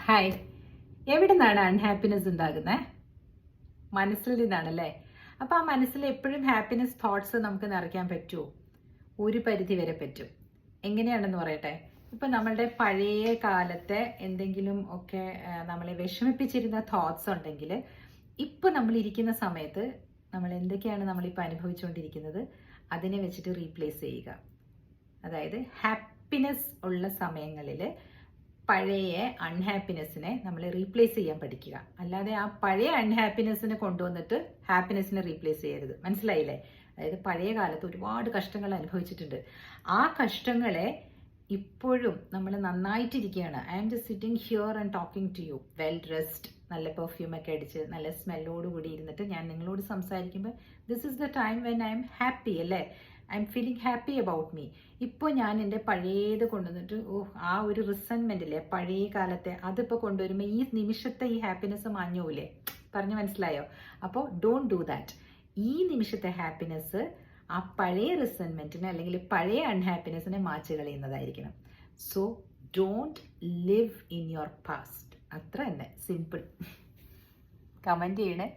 Hi. എവിടെ നിന്നാണ് unhappiness ഉണ്ടാകുന്നത്? മനസ്സിൽ നിന്നാണല്ലേ. അപ്പോൾ ആ മനസ്സിൽ എപ്പോഴും ഹാപ്പിനെസ് തോട്ട്സ് നമുക്ക് നിറയ്ക്കാൻ പറ്റുമോ? ഒരു പരിധി വരെ പറ്റും. എങ്ങനെയാണെന്ന് പറയട്ടെ. ഇപ്പം നമ്മളുടെ പഴയ കാലത്തെ എന്തെങ്കിലും ഒക്കെ നമ്മളെ വിഷമിപ്പിച്ചിരുന്ന തോട്ട്സ് ഉണ്ടെങ്കിൽ ഇപ്പോൾ നമ്മളിരിക്കുന്ന സമയത്ത് നമ്മൾ എന്തൊക്കെയാണ് നമ്മളിപ്പോൾ അനുഭവിച്ചുകൊണ്ടിരിക്കുന്നത് അതിനെ വെച്ചിട്ട് റീപ്ലേസ് ചെയ്യുക. അതായത് ഹാപ്പിനെസ് ഉള്ള സമയങ്ങളിൽ പഴയ അൺഹാപ്പിനെസ്സിനെ നമ്മൾ റീപ്ലേസ് ചെയ്യാൻ പഠിക്കുക. അല്ലാതെ ആ പഴയ അൺഹാപ്പിനെസ്സിനെ കൊണ്ടുവന്നിട്ട് ഹാപ്പിനെസ്സിനെ റീപ്ലേസ് ചെയ്യരുത്. മനസ്സിലായില്ലേ? അതായത് പഴയ കാലത്ത് ഒരുപാട് കഷ്ടങ്ങൾ അനുഭവിച്ചിട്ടുണ്ട്. ആ കഷ്ടങ്ങളെ ഇപ്പോഴും നമ്മൾ നന്നായിട്ടിരിക്കുകയാണ്. I am just sitting here and talking to you well dressed, നല്ല പെർഫ്യൂമൊക്കെ അടിച്ച് നല്ല സ്മെല്ലോട് കൂടി ഇരുന്നിട്ട് ഞാൻ നിങ്ങളോട് സംസാരിക്കുമ്പോൾ this is the time when I am happy അല്ലേ? I am feeling happy about me. ഇപ്പോൾ ഞാൻ എൻ്റെ പഴയത് കൊണ്ടുവന്നിട്ട് ആ ഒരു റിസൻമെൻറ്റില്ലേ പഴയ കാലത്തെ അതിപ്പോൾ കൊണ്ടുവരുമ്പോൾ ഈ നിമിഷത്തെ ഈ ഹാപ്പിനെസ് മാഞ്ഞൂലേ? പറഞ്ഞ് മനസ്സിലായോ? അപ്പോൾ ഡോണ്ട് ഡു ദാറ്റ്. ഈ നിമിഷത്തെ ഹാപ്പിനെസ് ആ പഴയ റിസൻമെൻറ്റിനെ അല്ലെങ്കിൽ പഴയ അൺഹാപ്പിനെസ്സിനെ മാച്ച് കളയുന്നതായിരിക്കണം. So don't live in your past. അത്ര തന്നെ സിമ്പിൾ. കമൻറ്റ് ചെയ്യണേ.